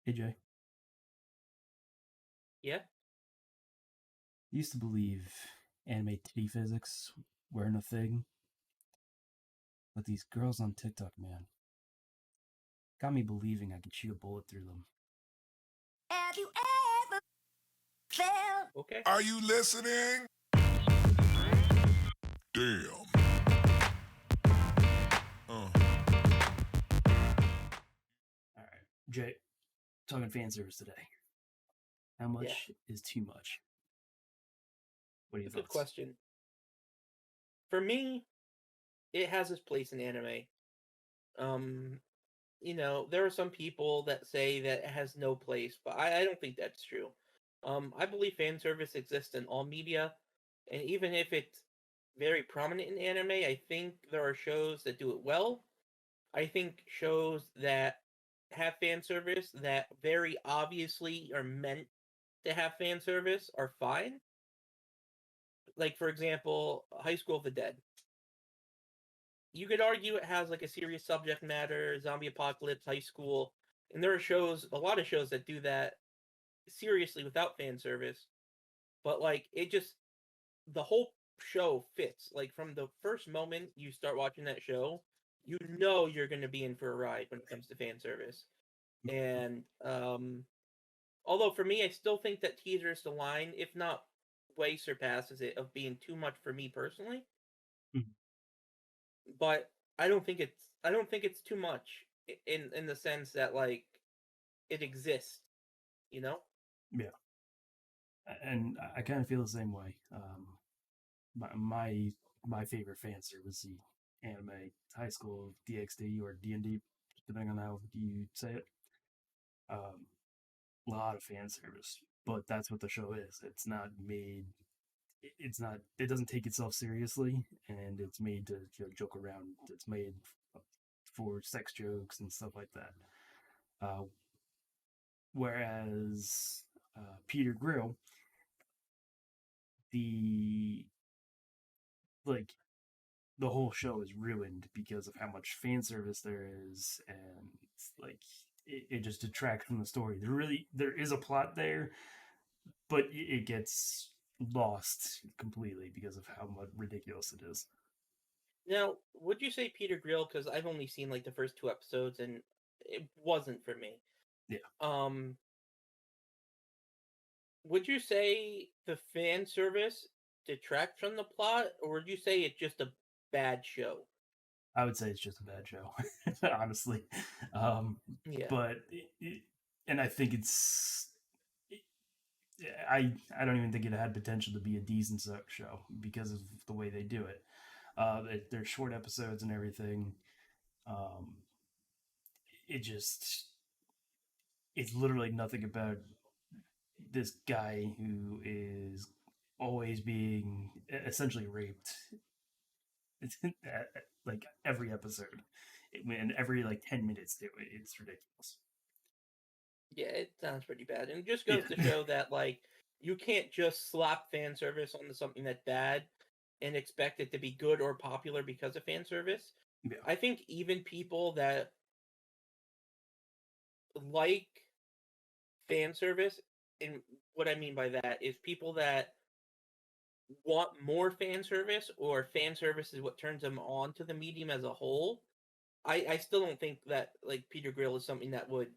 Hey Jay, Yeah. I used to believe anime titty physics weren't a thing, but these girls on TikTok, man, got me believing I could shoot a bullet through them. Have you ever felt? Okay. Are you listening? Damn. Uh. All right, Jay, talking fan service today. How Yeah. much is too much? What are your A good thoughts? question. For me, it has its place in anime. Um, there are some people that say that it has no place, but I don't think that's true. I believe fan service exists in all media, and even if it's very prominent in anime, I think there are shows that do it well. I think shows that have fan service that very obviously are meant to have fan service are fine. Like, for example, High School of the Dead. You could argue it has like a serious subject matter, zombie apocalypse, high school, and there are a lot of shows that do that seriously without fan service. But like, the whole show fits. Like from the first moment you start watching that show, you know you're going to be in for a ride when it comes to fan service. And although for me, I still think that teeters the line, if not way surpasses it, of being too much for me personally. Mhm. But I don't think it's too much in the sense that like it exists, you know? Yeah, and I kind of feel the same way. My favorite fan service anime high school DxD or D&D, depending on how you say it. Um, lot of fan service, but that's what the show is. It's not made. It's not. It doesn't take itself seriously, and it's made to joke around. It's made for sex jokes and stuff like that. Uh, whereas Peter Grill, the like the whole show is ruined because of how much fan service there is, and it's like it just detracts from the story. There is a plot there, but it gets lost completely because of how much ridiculous it is. Now, would you say Peter Grill? Because I've only seen like the first two episodes, and it wasn't for me. Yeah, Um, would you say the fan service detracts from the plot, or would you say it's just a bad show? I would say it's just a bad show, honestly. Um, Yeah. but and I think I don't even think it had potential to be a decent show because of the way they do it. They're short episodes and everything. Um, it just it's literally nothing about this guy who is always being essentially raped. Like every episode, and every like 10 minutes, it's ridiculous. Yeah, it sounds pretty bad. And it just Yeah, goes to show that like you can't just slap fan service onto something that's bad and expect it to be good or popular because of fan service. yeah, I think even people that like fan service, and what I mean by that is people that want more fan service or fan service is what turns them on to the medium as a whole. I still don't think that like Peter Grill is something that would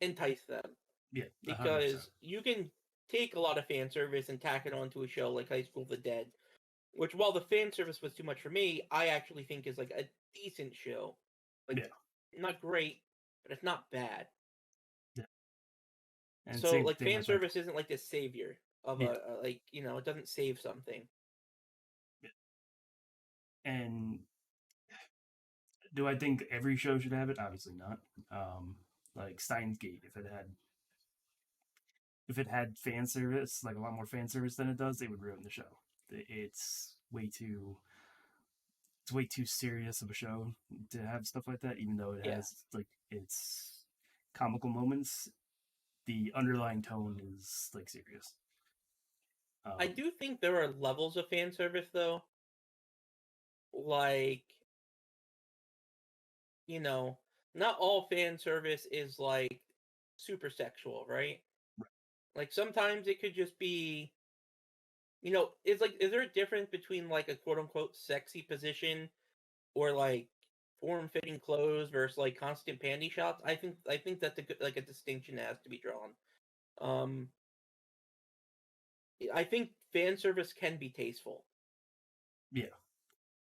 entice them. yeah, 100%. Because you can take a lot of fan service and tack it onto a show like High School of the Dead, which while the fan service was too much for me, I actually think is like a decent show. Like Yeah, not great, but it's not bad. yeah, and So same like thing fan with like service isn't like the savior of yeah, a like it doesn't save something. yeah. And do I think every show should have it? Obviously not. Like Steins Gate, if it had fan service, like a lot more fan service than it does, it would ruin the show. It's way too serious of a show to have stuff like that, even though it Yeah. has like its comical moments. The underlying tone is like serious. I Um, do think there are levels of fan service though. Like, you know, not all fan service is like super sexual, right? Like sometimes it could just be, it's like, is there a difference between like a quote unquote sexy position or like form fitting clothes versus like constant panty shots? I think that's a distinction that has to be drawn. Um, I think fan service can be tasteful, Yeah,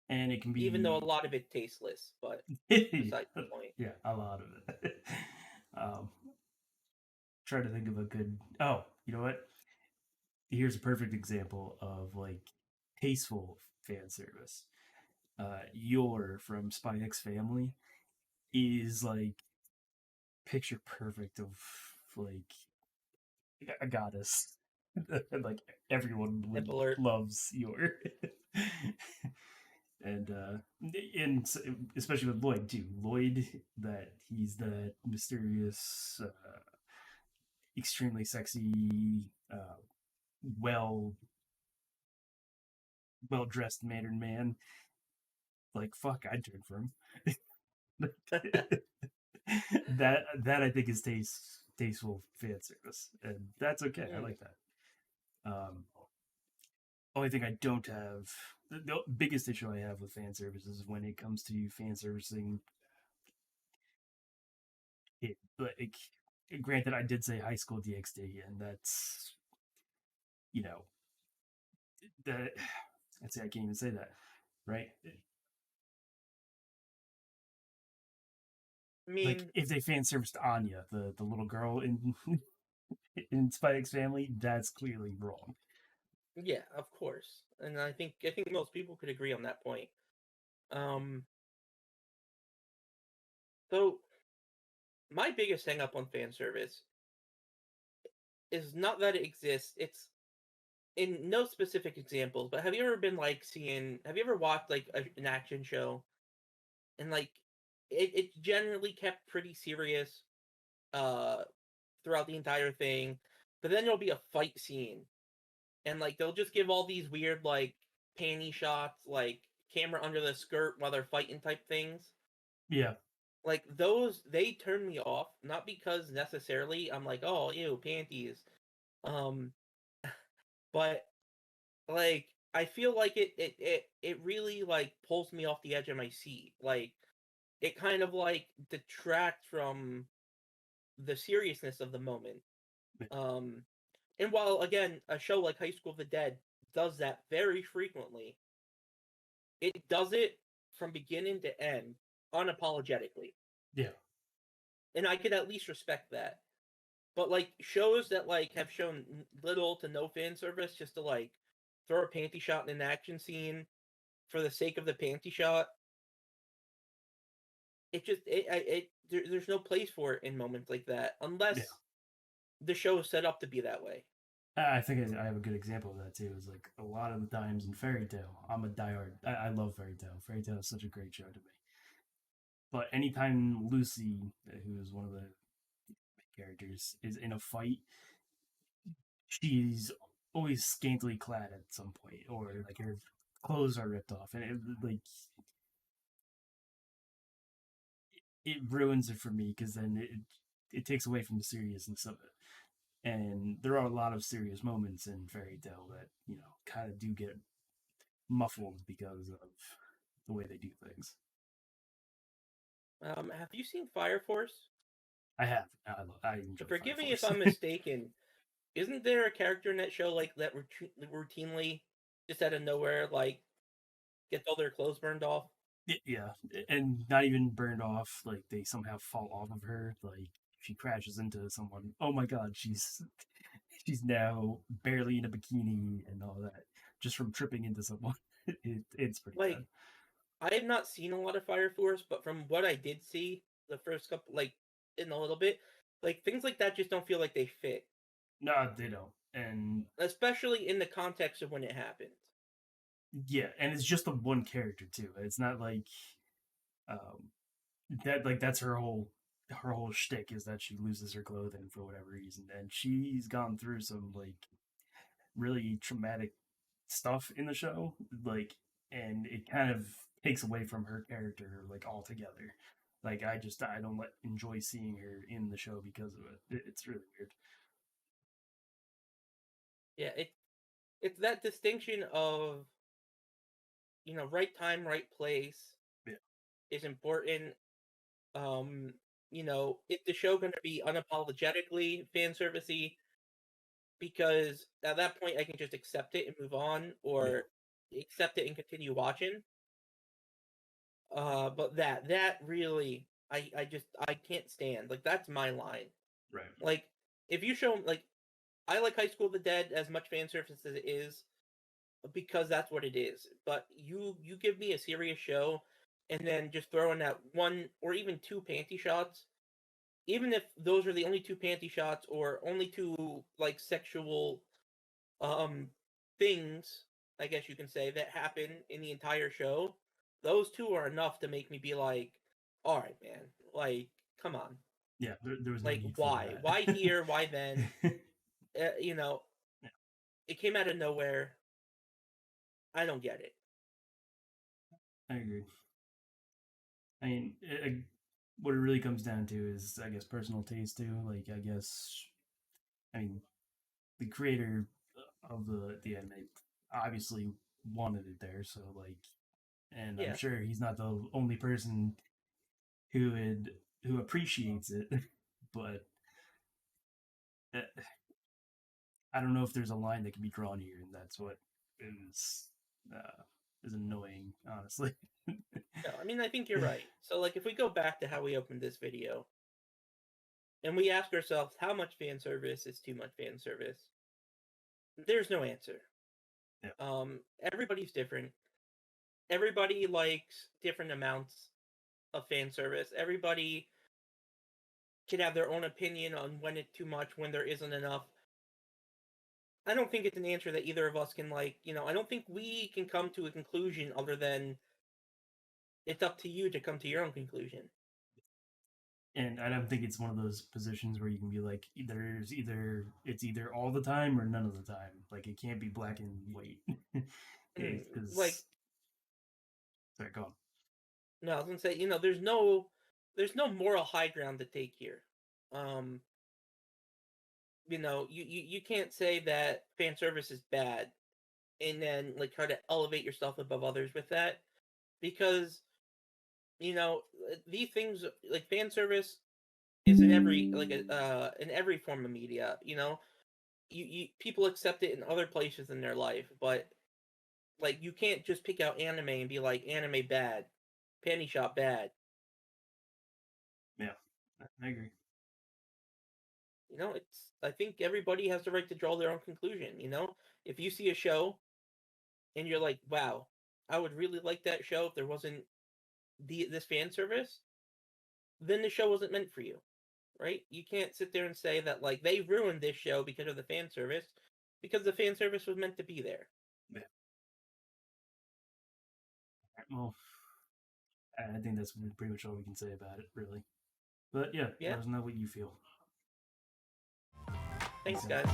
and it can even though a be lot of it tasteless. But yeah, besides the point. yeah, a lot of it. um, try to think of a good. Oh, you know what? Here's a perfect example of like tasteful fan service. Yor from Spy X Family is like picture perfect of like a goddess. Like everyone Nip alert. loves Yor. and especially with Lloyd too. Lloyd, that he's that mysterious, extremely sexy, well well dressed mannered man. Like fuck, I'd turn for him. That I think is tasteful fan service, and that's okay. I like that. Only thing I don't have, the biggest issue I have with fan service is when it comes to fan servicing it. Like, granted, I did say high school DxD, and that's, you know, that. I'd say I can't even say that, right? I Like mean, if they fan serviced Anya, the little girl in in Spy X Family, that's clearly wrong. yeah, of course, and I think most people could agree on that point. Um, so my biggest hang up on fan service is not that it exists. It's in no specific examples, but have you ever been like have you ever watched like an action show and like it's generally kept pretty serious uh throughout the entire thing, but then there'll be a fight scene and like they'll just give all these weird like panty shots, like camera under the skirt while they're fighting type things. Yeah, Like those, they turn me off, not because necessarily I'm like, oh, ew, panties. Um, but like I feel like it really like pulls me off the edge of my seat. Like it kind of like detracts from the seriousness of the moment. Um, and while again, a show like High School of the Dead does that very frequently, it does it from beginning to end unapologetically. yeah, And I could at least respect that. But like shows that like have shown little to no fan service just to like throw a panty shot in an action scene for the sake of the panty shot, there's no place for it in moments like that unless yeah. the show is set up to be that way. I think I have a good example of that too. Is like a lot of the times in Fairy Tale, I'm a diehard. I love Fairy Tale. Fairy Tale is such a great show to me. But anytime Lucy, who is one of the main characters, is in a fight, she's always scantily clad at some point, or like her clothes are ripped off, and it ruins it for me because then it takes away from the seriousness of it. And there are a lot of serious moments in Fairy Tale that kind of do get muffled because of the way they do things. Have you seen Fire Force? I have. I enjoy Forgive Fire me if Force. I'm mistaken. Isn't there a character in that show like that routinely, just out of nowhere, like gets all their clothes burned off? Yeah, and not even burned off. Like they somehow fall off of her. Like she crashes into someone. Oh my god, she's now barely in a bikini and all that just from tripping into someone. It's pretty Like bad. I have not seen a lot of Fire Force, but from what I did see, the first couple, like in a little bit, like things like that just don't feel like they fit, No, they don't. And especially in the context of when it happened. yeah, and it's just the one character too. It's not like um that's her whole shtick is that she loses her clothing for whatever reason, and she's gone through some like really traumatic stuff in the show, like, and it kind of takes away from her character like altogether. Like I don't enjoy seeing her in the show because of it. It's really weird. Yeah, it's that distinction of, right time, right place Yeah. is important. Is the show going to be unapologetically fan servicey? Because at that point, I can just accept it and move on, or accept it and continue watching. But that really, I can't stand. Like, that's my line. Right. Like, if you show, like, I like High School of the Dead as much fan service as it is, because that's what it is. But you give me a serious show, and then just throw in that one or even two panty shots, even if those are the only two panty shots or only two like sexual things, I guess you can say, that happen in the entire show. Those two are enough to make me be like, all right, man, like, come on. Yeah, there was no Like, need why? for that. Why here? Why then? Yeah. It came out of nowhere. I don't get it. I agree. I mean, what it really comes down to is, I guess, personal taste too. Like, I mean, the creator of the anime obviously wanted it there, so like, and I'm Yeah. sure he's not the only person who appreciates it, but uh, I don't know if there's a line that can be drawn here, and that's what is is annoying, honestly. No, I mean, I think you're right. So, like, if we go back to how we opened this video, and we ask ourselves how much fan service is too much fan service, there's no answer. Yeah. Everybody's different. Everybody likes different amounts of fan service. Everybody can have their own opinion on when it's too much, when there isn't enough. I don't think it's an answer that either of us can, like, I don't think we can come to a conclusion other than it's up to you to come to your own conclusion. And I don't think it's one of those positions where you can be like, it's either all the time or none of the time. Like, it can't be black and white. Like, sorry, go on. no, I was gonna say, there's no moral high ground to take here. You can't say that fan service is bad and then like try to elevate yourself above others with that, because these things, like fan service, is in every in every form of media. You people accept it in other places in their life, but like, you can't just pick out anime and be like, anime bad, panty shop bad. Yeah, I agree. I think everybody has the right to draw their own conclusion. If you see a show and you're like, wow, I would really like that show if there wasn't this fan service, then the show wasn't meant for you, right? You can't sit there and say that, like, they ruined this show because of the fan service, because the fan service was meant to be there. Yeah. Well, I think that's pretty much all we can say about it, really. But yeah, let us know what you feel. Thanks, guys.